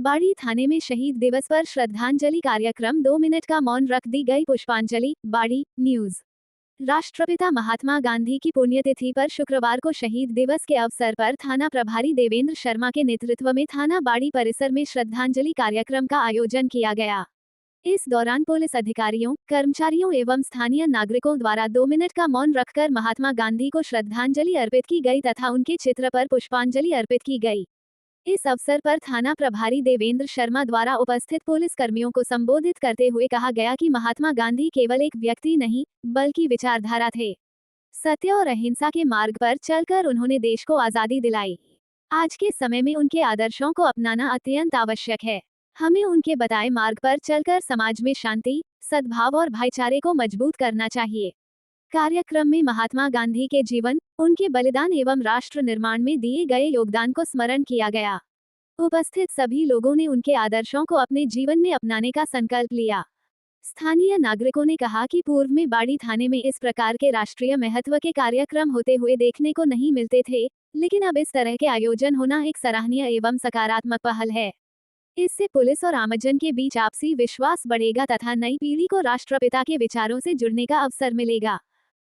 बाड़ी थाने में शहीद दिवस पर श्रद्धांजलि कार्यक्रम 2 मिनट का मौन रख दी गई पुष्पांजलि। बाड़ी न्यूज। राष्ट्रपिता महात्मा गांधी की पुण्यतिथि पर शुक्रवार को शहीद दिवस के अवसर पर थाना प्रभारी देवेंद्र शर्मा के नेतृत्व में थाना बाड़ी परिसर में श्रद्धांजलि कार्यक्रम का आयोजन किया गया। इस दौरान पुलिस अधिकारियों, कर्मचारियों एवं स्थानीय नागरिकों द्वारा 2 मिनट का मौन रखकर महात्मा गांधी को श्रद्धांजलि अर्पित की गई तथा उनके चित्र पर पुष्पांजलि अर्पित की गई। इस अवसर पर थाना प्रभारी देवेंद्र शर्मा द्वारा उपस्थित पुलिस कर्मियों को संबोधित करते हुए कहा गया कि महात्मा गांधी केवल एक व्यक्ति नहीं, बल्कि विचारधारा थे। सत्य और अहिंसा के मार्ग पर चलकर उन्होंने देश को आजादी दिलाई। आज के समय में उनके आदर्शों को अपनाना अत्यंत आवश्यक है। हमें उनके बताए मार्ग पर चलकर समाज में शांति, सद्भाव और भाईचारे को मजबूत करना चाहिए। कार्यक्रम में महात्मा गांधी के जीवन, उनके बलिदान एवं राष्ट्र निर्माण में दिए गए योगदान को स्मरण किया गया। उपस्थित सभी लोगों ने उनके आदर्शों को अपने जीवन में अपनाने का संकल्प लिया। स्थानीय नागरिकों ने कहा कि पूर्व में बाड़ी थाने में इस प्रकार के राष्ट्रीय महत्व के कार्यक्रम होते हुए देखने को नहीं मिलते थे, लेकिन अब इस तरह के आयोजन होना एक सराहनीय एवं सकारात्मक पहल है। इससे पुलिस और आमजन के बीच आपसी विश्वास बढ़ेगा तथा नई पीढ़ी को राष्ट्रपिता के विचारों से जुड़ने का अवसर मिलेगा।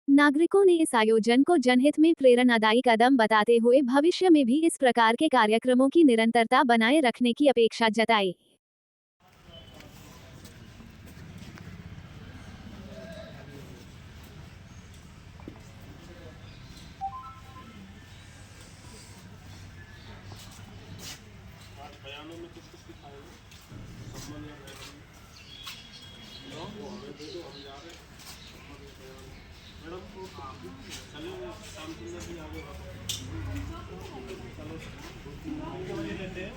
नागरिकों ने इस आयोजन को जनहित में प्रेरणादायी कदम बताते हुए भविष्य में भी इस प्रकार के कार्यक्रमों की निरंतरता बनाए रखने की अपेक्षा जताई। बयानों में कुछ दिखाएंगे संबंध या बयान वो हमें दे दो, हम जा रहे हैं संबंध या बयान। मैडम को चलो शाम सुंदर भी आगे चलो लेते हैं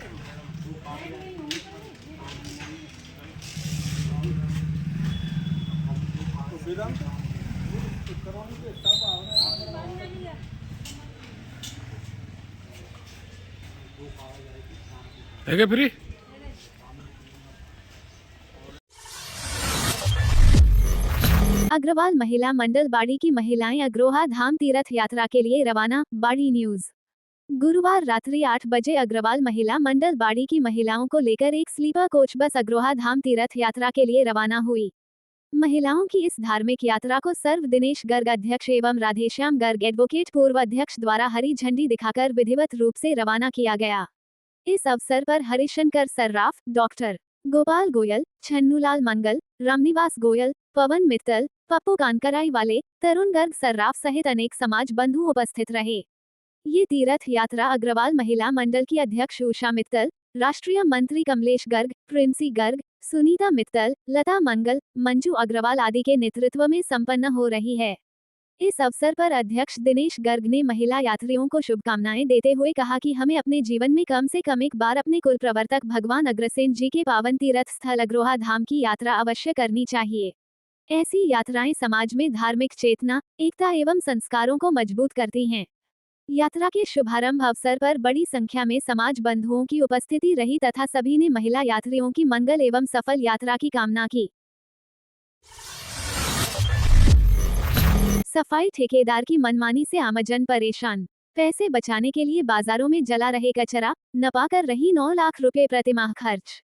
तो वेदांत करवाने के सब आ रहे हैं। है फ्री। अग्रवाल महिला मंडल बाड़ी की महिलाएं अग्रोहा धाम तीर्थ यात्रा के लिए रवाना। बाड़ी न्यूज। गुरुवार रात्रि 8 बजे अग्रवाल महिला मंडल बाड़ी की महिलाओं को लेकर एक स्लीपर कोच बस अग्रोहा धाम तीर्थ यात्रा के लिए रवाना हुई। महिलाओं की इस धार्मिक यात्रा को सर्व दिनेश गर्ग अध्यक्ष एवं राधेश्याम गर्ग एडवोकेट पूर्व अध्यक्ष द्वारा हरी झंडी दिखाकर विधिवत रूप से रवाना किया गया। इस अवसर पर हरिशंकर सर्राफ, डॉक्टर गोपाल गोयल, छन्नूलाल मंगल, रामनिवास गोयल, पवन मित्तल, पप्पू कानकराई वाले, तरुण गर्ग सर्राफ सहित अनेक समाज बंधु उपस्थित रहे। ये तीर्थ यात्रा अग्रवाल महिला मंडल की अध्यक्ष उषा मित्तल, राष्ट्रीय मंत्री कमलेश गर्ग, प्रिंसी गर्ग, सुनीता मित्तल, लता मंगल, मंजू अग्रवाल आदि के नेतृत्व में संपन्न हो रही है। इस अवसर पर अध्यक्ष दिनेश गर्ग ने महिला यात्रियों को शुभकामनाएं देते हुए कहा कि हमें अपने जीवन में कम से कम एक बार अपने कुल प्रवर्तक भगवान अग्रसेन जी के पावन तीर्थ स्थल अग्रोहा धाम की यात्रा अवश्य करनी चाहिए। ऐसी यात्राएं समाज में धार्मिक चेतना, एकता एवं संस्कारों को मजबूत करती हैं। यात्रा के शुभारंभ अवसर पर बड़ी संख्या में समाज बंधुओं की उपस्थिति रही तथा सभी ने महिला यात्रियों की मंगल एवं सफल यात्रा की कामना की। सफाई ठेकेदार की मनमानी से आमजन परेशान। पैसे बचाने के लिए बाजारों में जला रहे कचरा, न पाकर रही 9 लाख रुपए प्रतिमाह खर्च।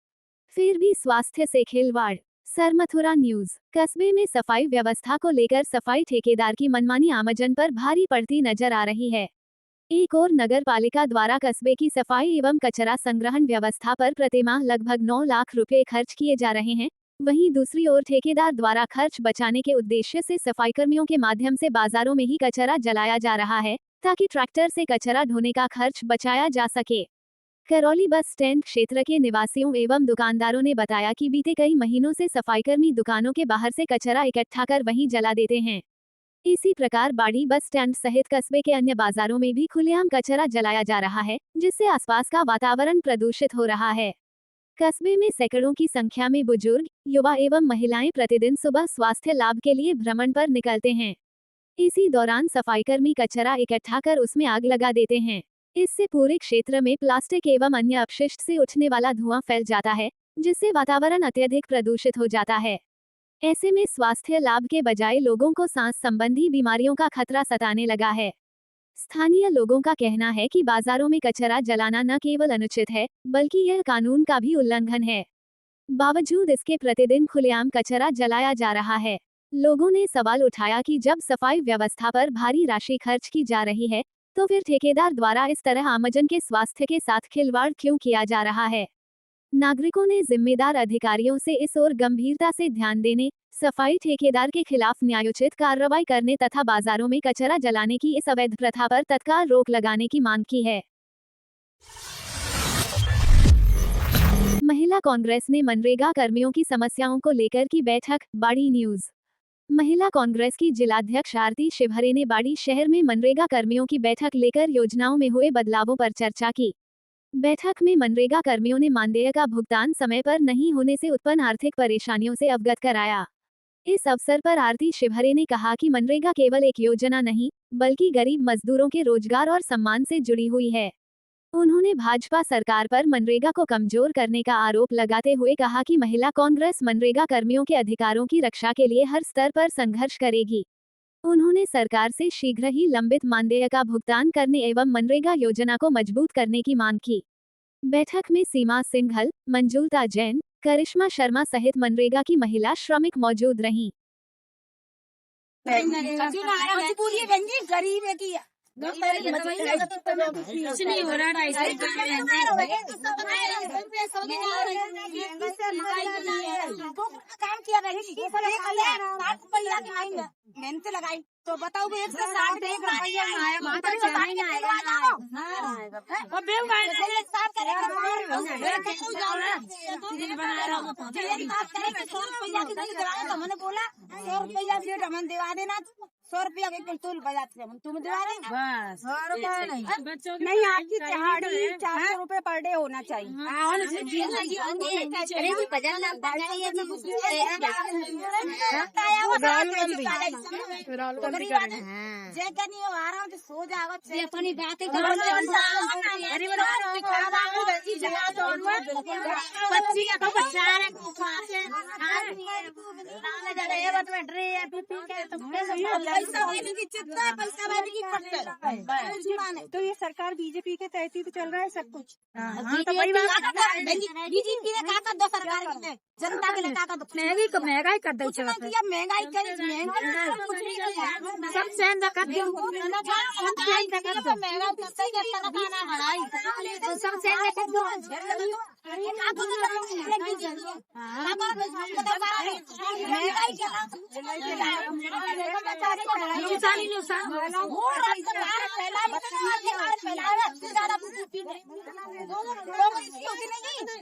फिर भी स्वास्थ्य से खिलवाड़। सरमथुरा न्यूज। कस्बे में सफाई व्यवस्था को लेकर सफाई ठेकेदार की मनमानी आमजन पर भारी पड़ती नजर आ रही है। एक और नगर पालिका द्वारा कस्बे की सफाई एवं कचरा संग्रहण व्यवस्था पर प्रतिमाह लगभग 9 लाख रुपए खर्च किए जा रहे हैं। वहीं दूसरी ओर ठेकेदार द्वारा खर्च बचाने के उद्देश्य से सफाईकर्मियों के माध्यम से बाजारों में ही कचरा जलाया जा रहा है, ताकि ट्रैक्टर से कचरा ढोने का खर्च बचाया जा सके। करौली बस स्टैंड क्षेत्र के निवासियों एवं दुकानदारों ने बताया कि बीते कई महीनों से सफाईकर्मी दुकानों के बाहर से कचरा इकट्ठा कर वहीं जला देते हैं। इसी प्रकार बाड़ी बस स्टैंड सहित कस्बे के अन्य बाजारों में भी खुलेआम कचरा जलाया जा रहा है, जिससे आसपास का वातावरण प्रदूषित हो रहा है। कस्बे में सैकड़ों की संख्या में बुजुर्ग, युवा एवं महिलाएं प्रतिदिन सुबह स्वास्थ्य लाभ के लिए भ्रमण पर निकलते हैं। इसी दौरान सफाईकर्मी कचरा इकट्ठा कर उसमें आग लगा देते हैं। इससे पूरे क्षेत्र में प्लास्टिक एवं अन्य अपशिष्ट से उठने वाला धुआं फैल जाता है, जिससे वातावरण अत्यधिक प्रदूषित हो जाता है। ऐसे में स्वास्थ्य लाभ के बजाय लोगों को सांस संबंधी बीमारियों का खतरा सताने लगा है। स्थानीय लोगों का कहना है कि बाजारों में कचरा जलाना न केवल अनुचित है, बल्कि यह कानून का भी उल्लंघन है। बावजूद इसके प्रतिदिन खुलेआम कचरा जलाया जा रहा है। लोगों ने सवाल उठाया कि जब सफाई व्यवस्था पर भारी राशि खर्च की जा रही है, तो फिर ठेकेदार द्वारा इस तरह आमजन के स्वास्थ्य के साथ खिलवाड़ क्यों किया जा रहा है। नागरिकों ने जिम्मेदार अधिकारियों से इस ओर गंभीरता से ध्यान देने, सफाई ठेकेदार के खिलाफ न्यायोचित कार्रवाई करने तथा बाजारों में कचरा जलाने की इस अवैध प्रथा पर तत्काल रोक लगाने की मांग की है। महिला कांग्रेस ने मनरेगा कर्मियों की समस्याओं को लेकर की बैठक, बाड़ी न्यूज। महिला कांग्रेस की जिलाध्यक्ष आरती शिवहरे ने बाड़ी शहर में मनरेगा कर्मियों की बैठक लेकर योजनाओं में हुए बदलावों पर चर्चा की। बैठक में मनरेगा कर्मियों ने मानदेय का भुगतान समय पर नहीं होने से उत्पन्न आर्थिक परेशानियों से अवगत कराया। इस अवसर पर आरती शिवहरे ने कहा कि मनरेगा केवल एक योजना नहीं, बल्कि गरीब मजदूरों के रोजगार और सम्मान से जुड़ी हुई है। उन्होंने भाजपा सरकार पर मनरेगा को कमजोर करने का आरोप लगाते हुए कहा कि महिला कांग्रेस मनरेगा कर्मियों के अधिकारों की रक्षा के लिए हर स्तर पर संघर्ष करेगी। उन्होंने सरकार से शीघ्र ही लंबित मानदेय का भुगतान करने एवं मनरेगा योजना को मजबूत करने की मांग की। बैठक में सीमा सिंघल, मंजूलता जैन, करिश्मा शर्मा सहित मनरेगा की महिला श्रमिक मौजूद रहीं। गरीब है की कुछ नहीं हो रहा काम किया मेहनत लगाई तो बताओ 160 मैंने बोला 100 रुपया डेट हमें दिवा देना 100 रुपया के कुल बजाते तुम दिवा रहे बस 100 रुपया नहीं आपकी दिहाड़ी 400 रुपए पर डे होना चाहिए। सो जाओ अपनी बातें तो ये सरकार बीजेपी के तहत ही तो चल रहा है सब कुछ। बीजेपी ने कहा दो सरकार ने जनता के लिए कहा महंगाई कर दो महंगाई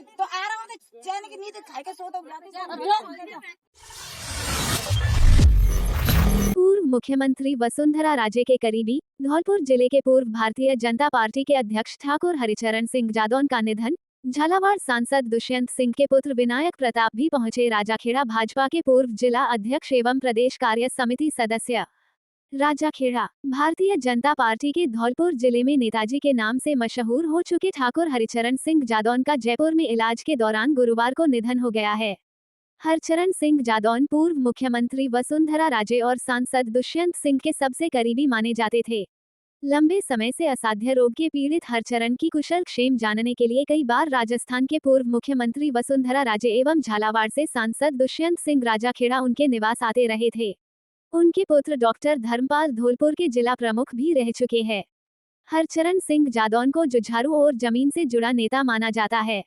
तो आ रहा हूँ चैन की नींद खाई के सो तो पूर्व मुख्यमंत्री वसुंधरा राजे के करीबी धौलपुर जिले के पूर्व भारतीय जनता पार्टी के अध्यक्ष ठाकुर हरिचरण सिंह जादौन का निधन। झालावाड़ सांसद दुष्यंत सिंह के पुत्र विनायक प्रताप भी पहुंचे राजाखेड़ा। भाजपा के पूर्व जिला अध्यक्ष एवं प्रदेश कार्य समिति सदस्य राजाखेड़ा। भारतीय जनता पार्टी के धौलपुर जिले में नेताजी के नाम से मशहूर हो चुके ठाकुर हरिचरण सिंह जादौन का जयपुर में इलाज के दौरान गुरुवार को निधन हो गया है। हरचरण सिंह जादौन पूर्व मुख्यमंत्री वसुंधरा राजे और सांसद दुष्यंत सिंह के सबसे करीबी माने जाते थे। लंबे समय से असाध्य रोग के पीड़ित हरचरण की कुशल क्षेम जानने के लिए कई बार राजस्थान के पूर्व मुख्यमंत्री वसुंधरा राजे एवं झालावाड़ से सांसद दुष्यंत सिंह राजाखेड़ा उनके निवास आते रहे थे। उनके पुत्र डॉक्टर धर्मपाल धौलपुर के जिला प्रमुख भी रह चुके हैं। हरचरण सिंह जादौन को जुझारू और जमीन से जुड़ा नेता माना जाता है।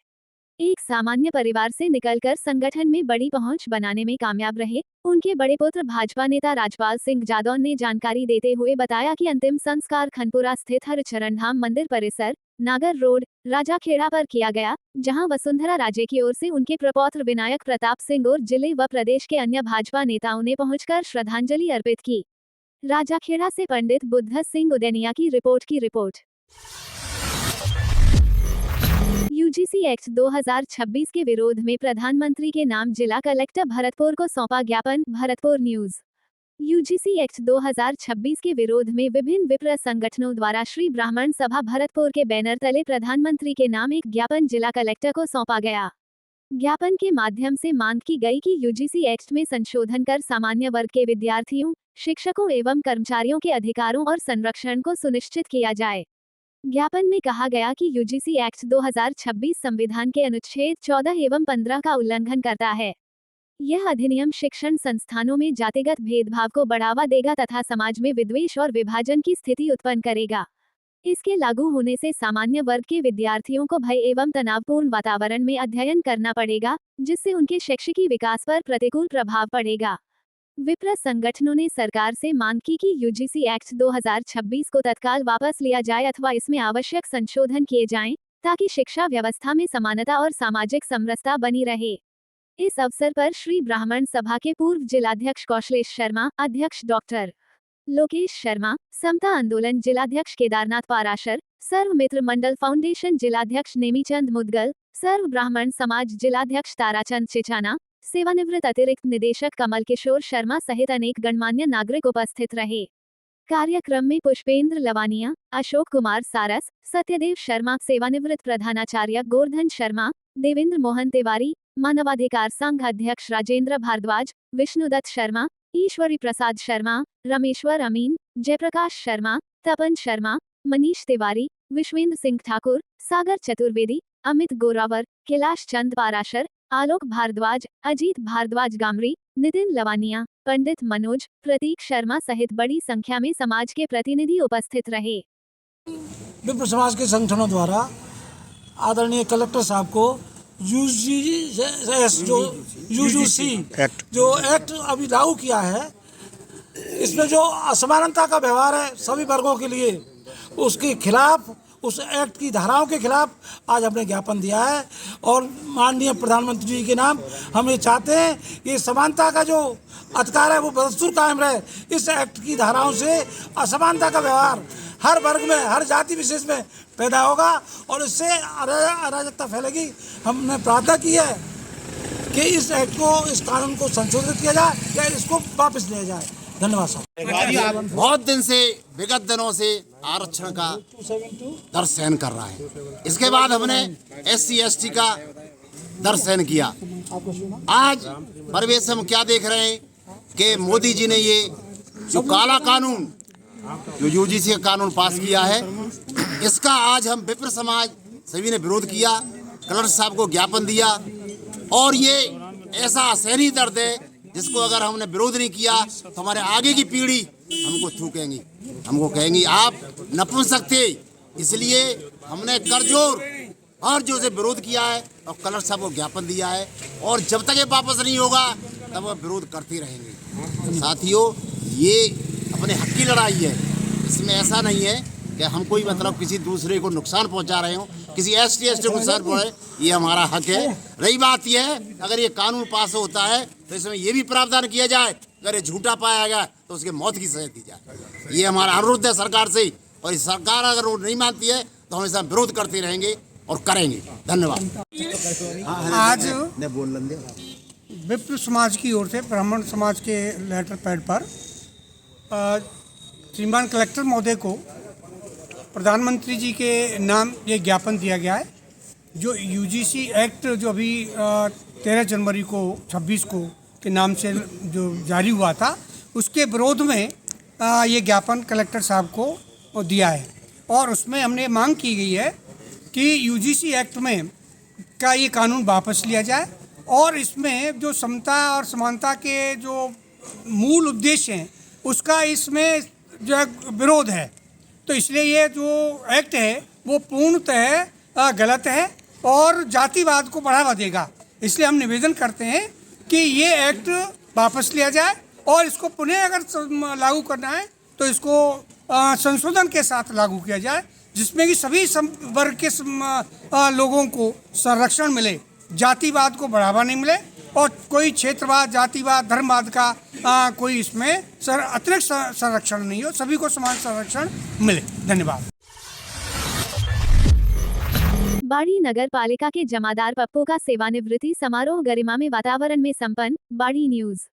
एक सामान्य परिवार से निकलकर संगठन में बड़ी पहुंच बनाने में कामयाब रहे। उनके बड़े पुत्र भाजपा नेता राजपाल सिंह जादौन ने जानकारी देते हुए बताया कि अंतिम संस्कार खनपुरा स्थित हरचरण धाम मंदिर परिसर, नागर रोड, राजाखेड़ा पर किया गया, जहां वसुंधरा राजे की ओर से उनके प्रपौत्र विनायक प्रताप सिंह और जिले व प्रदेश के अन्य भाजपा नेताओं ने पहुंचकर श्रद्धांजलि अर्पित की। राजाखेड़ा से पंडित बुद्ध सिंह उदैनिया की रिपोर्ट। यूजीसी एक्ट 2026 के विरोध में प्रधानमंत्री के नाम जिला कलेक्टर भरतपुर को सौंपा ज्ञापन। भरतपुर न्यूज। यूजीसी एक्ट 2026 के विरोध में विभिन्न विप्र संगठनों द्वारा श्री ब्राह्मण सभा भरतपुर के बैनर तले प्रधानमंत्री के नाम एक ज्ञापन जिला कलेक्टर को सौंपा गया। ज्ञापन के माध्यम से मांग की गई कि यूजीसी एक्ट में संशोधन कर सामान्य वर्ग के विद्यार्थियों, शिक्षकों एवं कर्मचारियों के अधिकारों और संरक्षण को सुनिश्चित किया जाए। ज्ञापन में कहा गया कि यूजीसी एक्ट 2026 संविधान के अनुच्छेद 14 एवं 15 का उल्लंघन करता है। यह अधिनियम शिक्षण संस्थानों में जातिगत भेदभाव को बढ़ावा देगा तथा समाज में विद्वेष और विभाजन की स्थिति उत्पन्न करेगा। इसके लागू होने से सामान्य वर्ग के विद्यार्थियों को भय एवं तनावपूर्ण वातावरण में अध्ययन करना पड़ेगा, जिससे उनके शैक्षिकी विकास पर प्रतिकूल प्रभाव पड़ेगा। विप्र संगठनों ने सरकार से मांग की कि यूजीसी एक्ट 2026 को तत्काल वापस लिया जाए अथवा इसमें आवश्यक संशोधन किए जाएं, ताकि शिक्षा व्यवस्था में समानता और सामाजिक समरसता बनी रहे। इस अवसर पर श्री ब्राह्मण सभा के पूर्व जिलाध्यक्ष कौशलेश शर्मा, अध्यक्ष डॉक्टर लोकेश शर्मा, समता आंदोलन जिलाध्यक्ष केदारनाथ पाराशर, सर्व मित्र मंडल फाउंडेशन जिलाध्यक्ष नेमीचंद मुदगल, सर्व ब्राह्मण समाज जिलाध्यक्ष ताराचंद चिचाना, सेवानिवृत्त अतिरिक्त निदेशक कमल किशोर शर्मा सहित अनेक गणमान्य नागरिक उपस्थित रहे। कार्यक्रम में पुष्पेंद्र लवानिया, अशोक कुमार सारस, सत्यदेव शर्मा, सेवानिवृत्त प्रधानाचार्य गोवर्धन शर्मा, देवेंद्र मोहन तिवारी, मानवाधिकार संघ अध्यक्ष राजेंद्र भारद्वाज, विष्णुदत्त शर्मा, ईश्वरी प्रसाद शर्मा, रमेश्वर अमीन, जयप्रकाश शर्मा, तपन शर्मा, मनीष तिवारी, विश्वेंद्र सिंह ठाकुर, सागर चतुर्वेदी, अमित गोरावर, कैलाश चंद पाराशर, आलोक भारद्वाज, अजीत भारद्वाज गामरी, नितिन लवानिया, पंडित मनोज, प्रतीक शर्मा सहित बड़ी संख्या में समाज के प्रतिनिधि उपस्थित रहे। विप्र समाज के संगठनों द्वारा आदरणीय कलेक्टर साहब को यूजीसी जो एक्ट अभी लागू किया है, इसमें जो असमानता का व्यवहार है सभी वर्गों के लिए, उसके खिलाफ, उस एक्ट की धाराओं के खिलाफ आज हमने ज्ञापन दिया है। और माननीय प्रधानमंत्री जी के नाम हम ये चाहते हैं कि समानता का जो अधिकार है वो बदस्तूर कायम रहे। इस एक्ट की धाराओं से असमानता का व्यवहार हर वर्ग में, हर जाति विशेष में पैदा होगा और इससे अराजकता फैलेगी। हमने प्रार्थना की है कि इस एक्ट को, इस कानून को संशोधित किया जाए या इसको वापस लिया जाए। धन्यवाद साहब। बहुत दिन से, विगत दिनों से आरक्षण का दर सहन कर रहा है। इसके बाद हमने SC ST का दर सहन किया। आज परिवेश हम क्या देख रहे हैं कि मोदी जी ने ये जो काला कानून, जो यूजीसी का कानून पास किया है, इसका आज हम विप्र समाज सभी ने विरोध किया, कलेक्टर साहब को ज्ञापन दिया। और ये ऐसा असहनीय दर्द है जिसको अगर हमने विरोध नहीं किया तो हमारे आगे की पीढ़ी हमको थूकेंगी, हमको कहेंगी आप नपुंसक थे। इसलिए हमने करजोर और जो से विरोध किया है और कलेक्टर साहब को ज्ञापन दिया है, और जब तक ये वापस नहीं होगा तब वह विरोध करते रहेंगे। साथियों, ये अपने हक की लड़ाई है। इसमें ऐसा नहीं है कि हम कोई मतलब किसी दूसरे को नुकसान पहुंचा रहे हो, किसी ST ST को नुकसान पहुंचे, ये हमारा हक है। रही बात यह है, अगर ये कानून पास होता है तो इसमें ये भी प्रावधान किया जाए, अगर ये झूठा पाया गया तो उसके मौत की सजा दी जाए। ये हमारा अनुरोध है सरकार से, और सरकार अगर वो नहीं मानती है तो हम इसका विरोध करते रहेंगे और करेंगे। धन्यवाद। आज विप्र समाज की ओर से ब्राह्मण समाज के लेटर पैड पर श्रीमान कलेक्टर महोदय को प्रधानमंत्री जी के नाम ये ज्ञापन दिया गया है। जो यूजीसी एक्ट जो अभी 13 जनवरी को 26 को के नाम से जो जारी हुआ था, उसके विरोध में ये ज्ञापन कलेक्टर साहब को दिया है। और उसमें हमने मांग की गई है कि यूजीसी एक्ट में का ये कानून वापस लिया जाए और इसमें जो समता और समानता के जो मूल उद्देश्य हैं उसका इसमें जो है विरोध है। तो इसलिए ये जो एक्ट है वो पूर्णतः गलत है और जातिवाद को बढ़ावा देगा। इसलिए हम निवेदन करते हैं कि ये एक्ट वापस लिया जाए और इसको पुनः अगर लागू करना है तो इसको संशोधन के साथ लागू किया जाए, जिसमें कि सभी वर्ग के लोगों को संरक्षण मिले, जातिवाद को बढ़ावा नहीं मिले और कोई क्षेत्रवाद, जातिवाद, धर्मवाद का कोई इसमें अतिरिक्त संरक्षण नहीं हो, सभी को समान संरक्षण मिले। धन्यवाद। बाड़ी नगर पालिका के जमादार पप्पू का सेवानिवृत्ति समारोह गरिमामय वातावरण में संपन्न। बाड़ी न्यूज।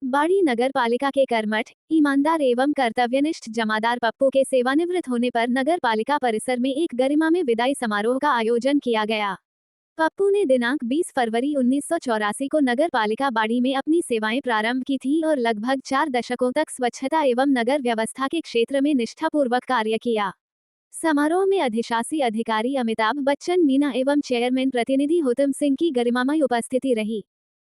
बाड़ी नगर पालिका के कर्मठ, ईमानदार एवं कर्तव्यनिष्ठ जमादार पप्पू के सेवानिवृत्त होने पर नगर पालिका परिसर में एक गरिमामय विदाई समारोह का आयोजन किया गया। पप्पू ने दिनांक 20 फरवरी 1984 को नगर पालिका बाड़ी में अपनी सेवाएं प्रारंभ की थी और लगभग 4 दशकों तक स्वच्छता एवं नगर व्यवस्था के क्षेत्र में निष्ठापूर्वक कार्य किया। समारोह में अधिशासी अधिकारी अमिताभ बच्चन मीना एवं चेयरमैन प्रतिनिधि हुतम सिंह की गरिमामय उपस्थिति रही।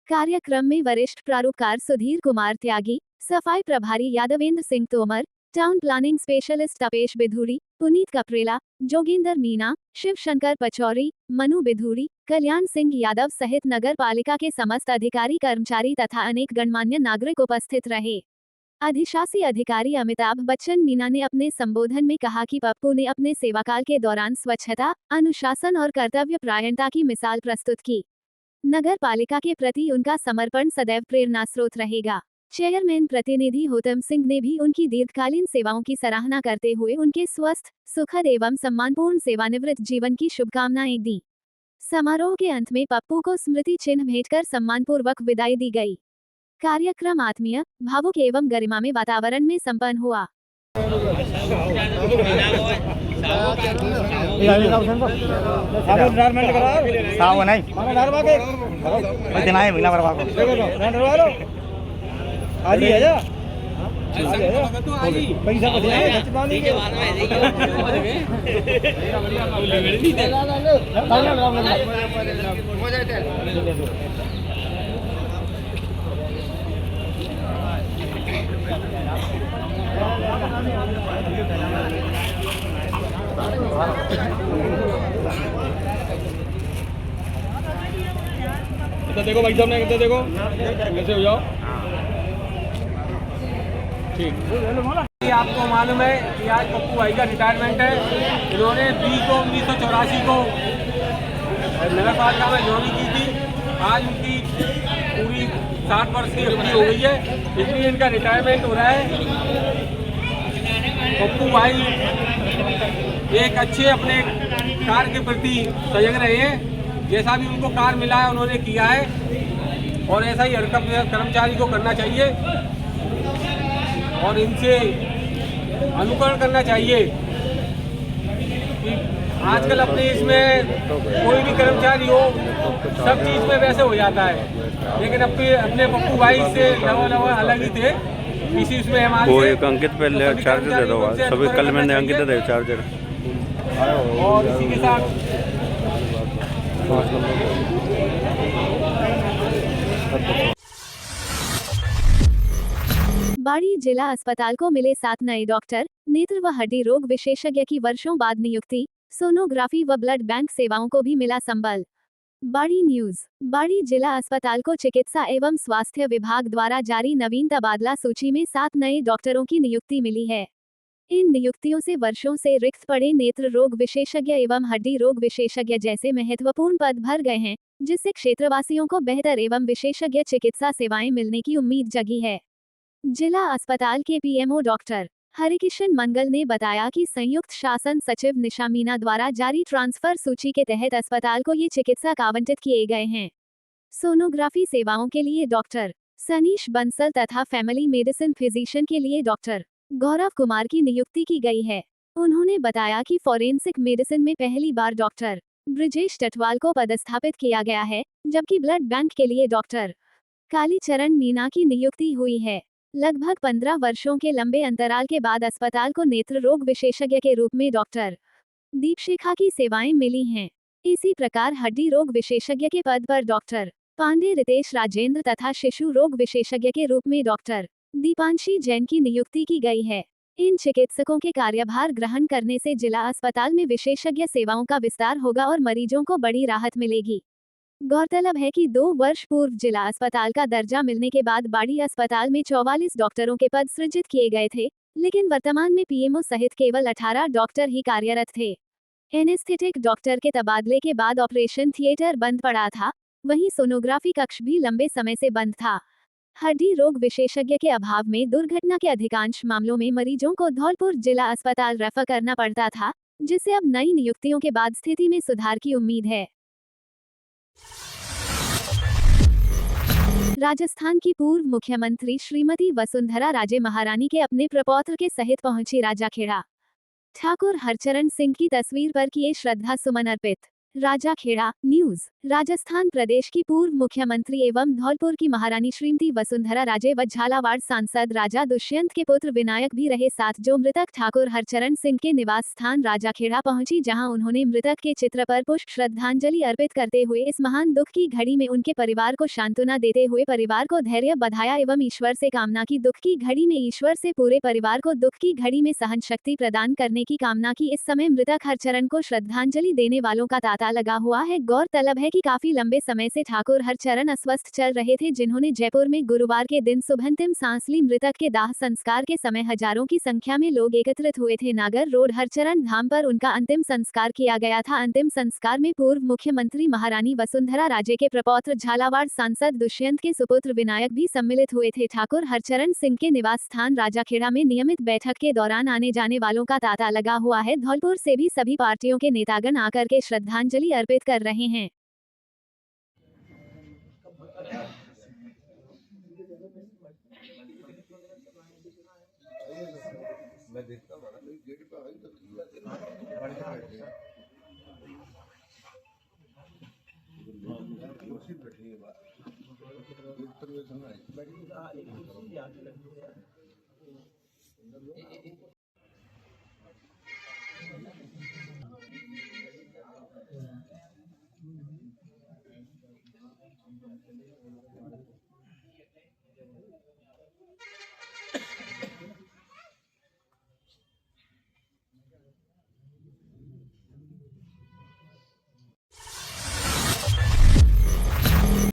कार्यक्रम में वरिष्ठ प्रारूपकार सुधीर कुमार त्यागी, सफाई प्रभारी Yadvendra Singh Tomar, town planning specialist Tapesh Bidhuri, Puneet Kaprela, Joginder Meena, Shiv Shankar Pachauri, Manu Bidhuri, Kalyan Singh Yadav सहित नगर पालिका के समस्त अधिकारी कर्मचारी तथा अनेक गणमान्य नागरिक उपस्थित रहे। अधिशासी अधिकारी अमिताभ बच्चन मीना ने अपने संबोधन में कहा कि पप्पू ने अपने सेवाकाल के दौरान स्वच्छता, अनुशासन और कर्तव्य परायणता की मिसाल प्रस्तुत की। नगर पालिका के प्रति उनका समर्पण सदैव प्रेरणा स्रोत रहेगा। चेयरमैन प्रतिनिधि हुतम सिंह ने भी उनकी दीर्घकालीन सेवाओं की सराहना करते हुए उनके स्वस्थ, सुखद एवं सम्मानपूर्ण सेवानिवृत्त जीवन की शुभकामनाएं दी। समारोह के अंत में पप्पू को स्मृति चिन्ह भेंटकर सम्मानपूर्वक विदाई दी गई। कार्यक्रम आत्मीय, भावुक एवं गरिमामय वातावरण में संपन्न हुआ। इधर देखो भाई साहब ने, इधर देखो कैसे हो जाओ। ठीक, आपको मालूम है कि आज पप्पू भाई का रिटायरमेंट है। इन्होंने 20/1984 को नगर पालिका में ज्वाइनिंग की थी। आज उनकी पूरी 60 वर्ष की अवधि हो गई है, इसलिए इनका रिटायरमेंट हो रहा है। पप्पू भाई एक अच्छे अपने कार्य के प्रति सजग रहे हैं। जैसा भी उनको कार्य मिला है उन्होंने किया है और ऐसा ही हर कर्मचारी को करना चाहिए और इनसे अनुकरण करना चाहिए कि आजकल अपने इसमें कोई भी कर्मचारी हो सब चीज़ में वैसे हो जाता है, लेकिन अपने पप्पू भाई से लवा अलग ही थे। किसी इसमें हमारे वो एक अंकित पे चार्जर दे दो, सभी कल मैंने अंकित दे चार्जर। और इसी के साथ बाड़ी जिला अस्पताल को मिले 7 नए डॉक्टर, नेत्र व हड्डी रोग विशेषज्ञ की वर्षों बाद नियुक्ति, सोनोग्राफी व ब्लड बैंक सेवाओं को भी मिला संबल। बाड़ी न्यूज। बाड़ी जिला अस्पताल को चिकित्सा एवं स्वास्थ्य विभाग द्वारा जारी नवीन तबादला सूची में 7 नए डॉक्टरों की नियुक्ति मिली है। इन नियुक्तियों से वर्षों से रिक्त पड़े नेत्र रोग विशेषज्ञ एवं हड्डी रोग विशेषज्ञ जैसे महत्वपूर्ण पद भर गए हैं, जिससे क्षेत्रवासियों को बेहतर एवं विशेषज्ञ चिकित्सा सेवाएं मिलने की उम्मीद जगी है। जिला अस्पताल के पीएमओ डॉक्टर हरिकिशन मंगल ने बताया कि संयुक्त शासन सचिव निशा मीना द्वारा जारी ट्रांसफर सूची के तहत अस्पताल को ये चिकित्सक आवंटित किए गए हैं। सोनोग्राफी सेवाओं के लिए डॉक्टर सनीश बंसल तथा फैमिली मेडिसिन फिजिशियन के लिए डॉक्टर गौरव कुमार की नियुक्ति की गई है। उन्होंने बताया कि फॉरेंसिक मेडिसिन में पहली बार डॉक्टर ब्रिजेश टटवाल को पदस्थापित किया गया है, जबकि ब्लड बैंक के लिए डॉक्टर कालीचरण मीना की नियुक्ति हुई है। लगभग 15 वर्षों के लंबे अंतराल के बाद अस्पताल को नेत्र रोग विशेषज्ञ के रूप में डॉक्टर दीपशिखा की सेवाएं मिली हैं। इसी प्रकार हड्डी रोग विशेषज्ञ के पद पर डॉक्टर पांडे रितेश राजेंद्र तथा शिशु रोग विशेषज्ञ के रूप में डॉक्टर दीपांशी जैन की नियुक्ति की गई है। इन चिकित्सकों के कार्यभार ग्रहण करने से जिला अस्पताल में विशेषज्ञ सेवाओं का विस्तार होगा और मरीजों को बड़ी राहत मिलेगी। गौरतलब है कि 2 वर्ष पूर्व जिला अस्पताल का दर्जा मिलने के बाद बाड़ी अस्पताल में 44 डॉक्टरों के पद सृजित किए गए थे, लेकिन वर्तमान में पीएमओ सहित केवल 18 डॉक्टर ही कार्यरत थे। एनेस्थेटिक डॉक्टर के तबादले के बाद ऑपरेशन थिएटर बंद पड़ा था, वहीं सोनोग्राफी कक्ष भी लंबे समय से बंद था। हड्डी रोग विशेषज्ञ के अभाव में दुर्घटना के अधिकांश मामलों में मरीजों को धौलपुर जिला अस्पताल रेफर करना पड़ता था, जिससे अब नई नियुक्तियों के बाद स्थिति में सुधार की उम्मीद है। राजस्थान की पूर्व मुख्यमंत्री श्रीमती वसुंधरा राजे महारानी के अपने प्रपौत्र के सहित पहुंची राजाखेड़ा। ठाकुर हरचरण सिंह की तस्वीर पर किए श्रद्धा सुमन अर्पित। राजाखेड़ा न्यूज। राजस्थान प्रदेश की पूर्व मुख्यमंत्री एवं धौलपुर की महारानी श्रीमती वसुंधरा राजे व झालावाड़ सांसद राजा दुष्यंत के पुत्र विनायक भी रहे साथ, जो मृतक ठाकुर हरचरण सिंह के निवास स्थान राजाखेड़ा पहुंची, जहां उन्होंने मृतक के चित्र पर पुष्प श्रद्धांजलि अर्पित करते हुए इस महान दुख की घड़ी में उनके परिवार को सांत्वना देते हुए परिवार को धैर्य बधाया एवं ईश्वर से कामना की दुख की घड़ी में ईश्वर से पूरे परिवार को दुख की घड़ी में सहन शक्ति प्रदान करने की कामना की। इस समय मृतक हरचरण को श्रद्धांजलि देने वालों का तांता लगा हुआ है। गौरतलब है कि काफी लंबे समय से ठाकुर हरचरण अस्वस्थ चल रहे थे, जिन्होंने जयपुर में गुरुवार के दिन सुबह अंतिम सांस ली। मृतक के दाह संस्कार के समय हजारों की संख्या में लोग एकत्रित हुए थे। नागर रोड हरचरण धाम पर उनका अंतिम संस्कार किया गया था। अंतिम संस्कार में पूर्व मुख्यमंत्री महारानी वसुंधरा राजे के प्रपौत्र झालावाड़ सांसद दुष्यंत के सुपुत्र विनायक भी सम्मिलित हुए थे। ठाकुर हरचरण सिंह के निवास स्थान राजाखेड़ा में नियमित बैठक के दौरान आने जाने वालों का तांता लगा हुआ है। धौलपुर से भी सभी पार्टियों के नेतागण आकर के श्रद्धांजलि अर्पित कर रहे हैं।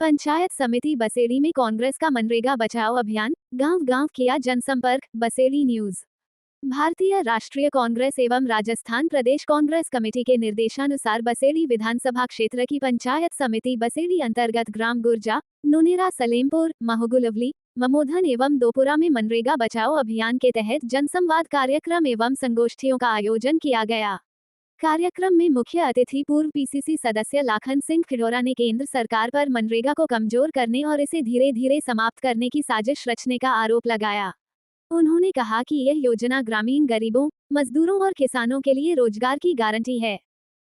पंचायत समिति बसेड़ी में कांग्रेस का मनरेगा बचाओ अभियान, गांव-गांव किया जनसंपर्क। बसेड़ी न्यूज। भारतीय राष्ट्रीय कांग्रेस एवं राजस्थान प्रदेश कांग्रेस कमेटी के निर्देशानुसार बसेड़ी विधानसभा क्षेत्र की पंचायत समिति बसेड़ी अंतर्गत ग्राम गुर्जा, नोनेरा, सलेमपुर, महुगुलवली, ममोधन एवं दोपुरा में मनरेगा बचाओ अभियान के तहत जनसंवाद कार्यक्रम एवं संगोष्ठियों का आयोजन किया गया। कार्यक्रम में मुख्य अतिथि पूर्व पीसीसी सदस्य लाखन सिंह खिड़ोरा ने केंद्र सरकार पर मनरेगा को कमजोर करने और इसे धीरे धीरे समाप्त करने की साजिश रचने का आरोप लगाया। उन्होंने कहा कि यह योजना ग्रामीण गरीबों, मजदूरों और किसानों के लिए रोजगार की गारंटी है।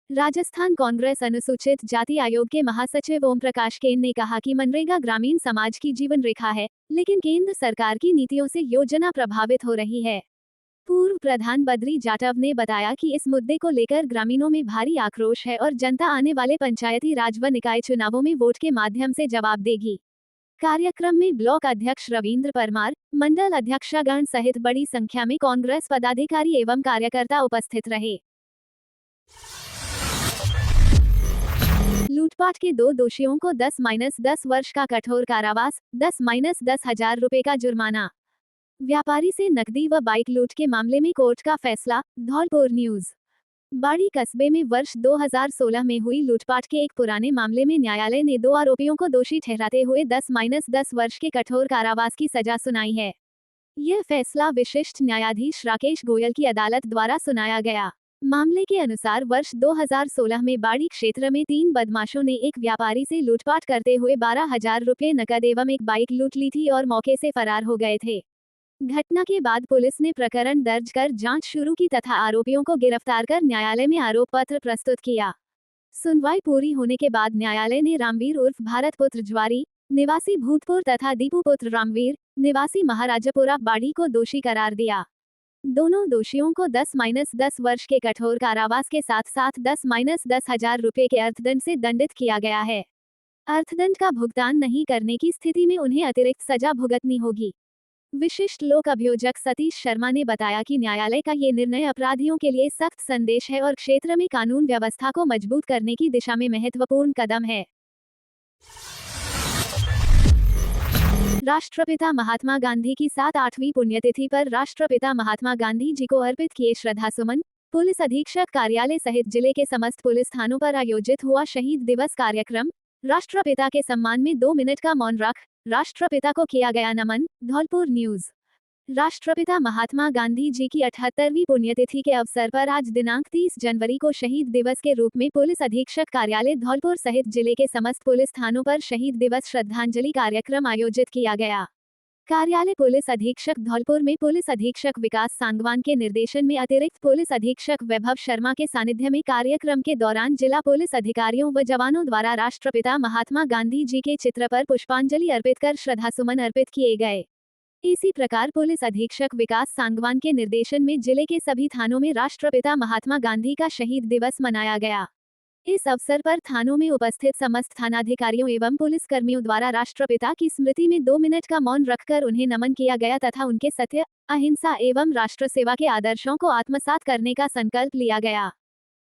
राजस्थान कांग्रेस अनुसूचित जाति आयोग के महासचिव ओम प्रकाश केन ने कहा कि मनरेगा ग्रामीण समाज की जीवन रेखा है, लेकिन केंद्र सरकार की नीतियों से योजना प्रभावित हो रही है। पूर्व प्रधान बद्री जाटव ने बताया कि इस मुद्दे को लेकर ग्रामीणों में भारी आक्रोश है और जनता आने वाले पंचायती राज व निकाय चुनावों में वोट के माध्यम से जवाब देगी। कार्यक्रम में ब्लॉक अध्यक्ष रविंद्र परमार, मंडल अध्यक्षगण सहित बड़ी संख्या में कांग्रेस पदाधिकारी एवं कार्यकर्ता उपस्थित रहे। लूटपाट के 2 दोषियों को 10-10 वर्ष का कठोर कारावास, 10-10,000 रुपए का जुर्माना। व्यापारी से नकदी व बाइक लूट के मामले में कोर्ट का फैसला। धौलपुर न्यूज। बाड़ी कस्बे में वर्ष 2016 में हुई लूटपाट के एक पुराने मामले में न्यायालय ने 2 आरोपियों को दोषी ठहराते हुए 10-10 वर्ष के कठोर कारावास की सजा सुनाई है। यह फैसला विशिष्ट न्यायाधीश राकेश गोयल की अदालत द्वारा सुनाया गया। मामले के अनुसार वर्ष 2016 में बाड़ी क्षेत्र में 3 बदमाशों ने एक व्यापारी से लूटपाट करते हुए 12,000 रुपये नकद एवं एक बाइक लूट ली थी और मौके से फरार हो गए थे। घटना के बाद पुलिस ने प्रकरण दर्ज कर जांच शुरू की तथा आरोपियों को गिरफ्तार कर न्यायालय में आरोप पत्र प्रस्तुत किया। सुनवाई पूरी होने के बाद न्यायालय ने रामवीर उर्फ भारत पुत्र ज्वारी, निवासी भूतपुर तथा दीपू पुत्र रामवीर, निवासी महाराजापुरा, बाड़ी को दोषी करार दिया। दोनों दोषियों को 10-10 वर्ष के कठोर कारावास के साथ साथ 10-10,000 रुपये के अर्थदंड से दंडित किया गया है। अर्थदंड का भुगतान नहीं करने की स्थिति में उन्हें अतिरिक्त सजा भुगतनी होगी। विशिष्ट लोक अभियोजक सतीश शर्मा ने बताया कि न्यायालय का ये निर्णय अपराधियों के लिए सख्त संदेश है और क्षेत्र में कानून व्यवस्था को मजबूत करने की दिशा में महत्वपूर्ण कदम है। राष्ट्रपिता महात्मा गांधी की 7-8वीं पुण्यतिथि पर राष्ट्रपिता महात्मा गांधी जी को अर्पित किए श्रद्धासुमन। पुलिस अधीक्षक कार्यालय सहित जिले के समस्त पुलिस थानों पर आयोजित हुआ शहीद दिवस कार्यक्रम। राष्ट्रपिता के सम्मान में 2 मिनट का मौन रख राष्ट्रपिता को किया गया नमन। धौलपुर न्यूज। राष्ट्रपिता महात्मा गांधी जी की 78वीं पुण्यतिथि के अवसर पर आज दिनांक 30 जनवरी को शहीद दिवस के रूप में पुलिस अधीक्षक कार्यालय धौलपुर सहित जिले के समस्त पुलिस थानों पर शहीद दिवस श्रद्धांजलि कार्यक्रम आयोजित किया गया। कार्यालय पुलिस अधीक्षक धौलपुर में पुलिस अधीक्षक विकास सांगवान के निर्देशन में अतिरिक्त पुलिस अधीक्षक वैभव शर्मा के सानिध्य में कार्यक्रम के दौरान जिला पुलिस अधिकारियों व जवानों द्वारा राष्ट्रपिता महात्मा गांधी जी के चित्र पर पुष्पांजलि अर्पित कर श्रद्धासुमन अर्पित किए गए। इसी प्रकार पुलिस अधीक्षक विकास सांगवान के निर्देशन में जिले के सभी थानों में राष्ट्रपिता महात्मा गांधी का शहीद दिवस मनाया गया। इस अवसर पर थानों में उपस्थित समस्त थानाधिकारियों एवं पुलिसकर्मियों द्वारा राष्ट्रपिता की स्मृति में 2 मिनट का मौन रखकर उन्हें नमन किया गया तथा उनके सत्य, अहिंसा एवं राष्ट्र सेवा के आदर्शों को आत्मसात करने का संकल्प लिया गया।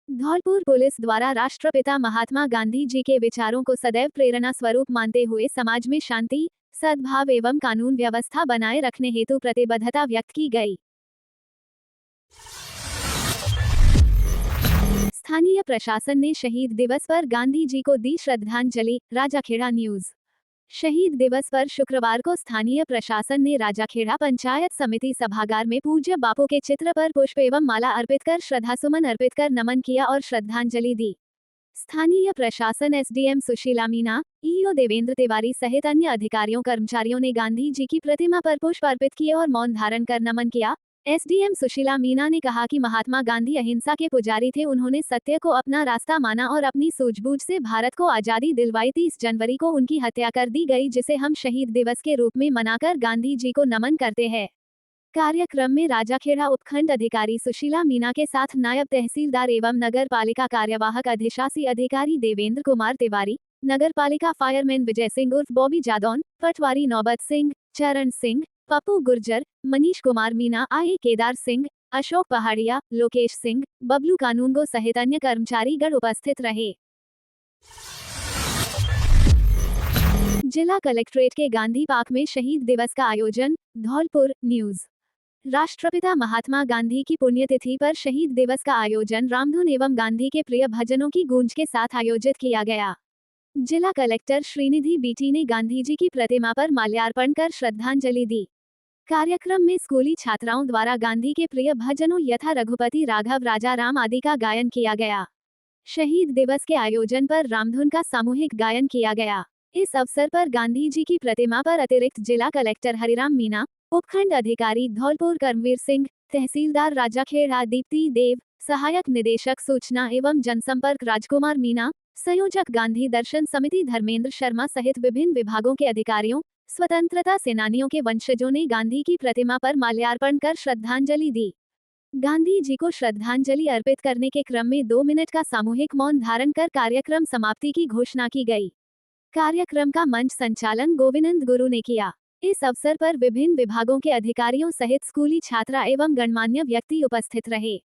धौलपुर पुलिस द्वारा राष्ट्रपिता महात्मा गांधी जी के विचारों को सदैव प्रेरणा स्वरूप मानते हुए समाज में शांति, सद्भाव एवं कानून व्यवस्था बनाए रखने हेतु प्रतिबद्धता व्यक्त की गई। स्थानीय प्रशासन ने शहीद दिवस पर गांधी जी को दी श्रद्धांजलि। राजाखेड़ा न्यूज। शहीद दिवस पर शुक्रवार को स्थानीय प्रशासन ने राजाखेड़ा पंचायत समिति सभागार में पूज्य बापू के चित्र पर पुष्प एवं माला अर्पित कर श्रद्धासुमन अर्पित कर नमन किया और श्रद्धांजलि दी। स्थानीय प्रशासन एसडीएम सुशीला मीना, ईओ देवेंद्र तिवारी सहित अन्य अधिकारियों कर्मचारियों ने गांधी जी की प्रतिमा पर पुष्प अर्पित किए और मौन धारण कर नमन किया। एसडीएम सुशीला मीना ने कहा कि महात्मा गांधी अहिंसा के पुजारी थे। उन्होंने सत्य को अपना रास्ता माना और अपनी सूझबूझ से भारत को आजादी दिलवाई। 30 जनवरी को उनकी हत्या कर दी गई, जिसे हम शहीद दिवस के रूप में मनाकर गांधी जी को नमन करते हैं। कार्यक्रम में राजाखेड़ा उपखंड अधिकारी सुशीला मीना के साथ नायब तहसीलदार एवं नगर पालिका कार्यवाहक अधिशासी अधिकारी देवेंद्र कुमार तिवारी, नगर पालिका फायरमैन विजय सिंह उर्फ बॉबी जादौन, पटवारी नौबत सिंह, चरण सिंह, पप्पू गुर्जर, मनीष कुमार मीना, आए केदार सिंह, अशोक पहाड़िया, लोकेश सिंह, बबलू कानूनगो सहित अन्य कर्मचारीगण उपस्थित रहे। जिला कलेक्ट्रेट के गांधी पार्क में शहीद दिवस का आयोजन। धौलपुर न्यूज। राष्ट्रपिता महात्मा गांधी की पुण्यतिथि पर शहीद दिवस का आयोजन रामधुन एवं गांधी के प्रिय भजनों की गूंज के साथ आयोजित किया गया। जिला कलेक्टर श्रीनिधि बीटी ने गांधी जी की प्रतिमा पर माल्यार्पण कर श्रद्धांजलि दी। कार्यक्रम में स्कूली छात्राओं द्वारा गांधी के प्रिय भजनों यथा रघुपति राघव राजा राम आदि का गायन किया गया। शहीद दिवस के आयोजन पर रामधुन का सामूहिक गायन किया गया। इस अवसर पर गांधी जी की प्रतिमा पर अतिरिक्त जिला कलेक्टर हरिराम मीना, उपखंड अधिकारी धौलपुर कर्मवीर सिंह, तहसीलदार राजाखेड़ा दीप्ति देव, सहायक निदेशक सूचना एवं जनसंपर्क राजकुमार मीना, संयोजक गांधी दर्शन समिति धर्मेंद्र शर्मा सहित विभिन्न विभागों के अधिकारियों, स्वतंत्रता सेनानियों के वंशजों ने गांधी की प्रतिमा पर माल्यार्पण कर श्रद्धांजलि दी। गांधी जी को श्रद्धांजलि अर्पित करने के क्रम में 2 मिनट का सामूहिक मौन धारण कर कार्यक्रम समाप्ति की घोषणा की गई। कार्यक्रम का मंच संचालन गोविंद गुरु ने किया। इस अवसर पर विभिन्न विभागों के अधिकारियों सहित स्कूली छात्रा एवं गणमान्य व्यक्ति उपस्थित रहे।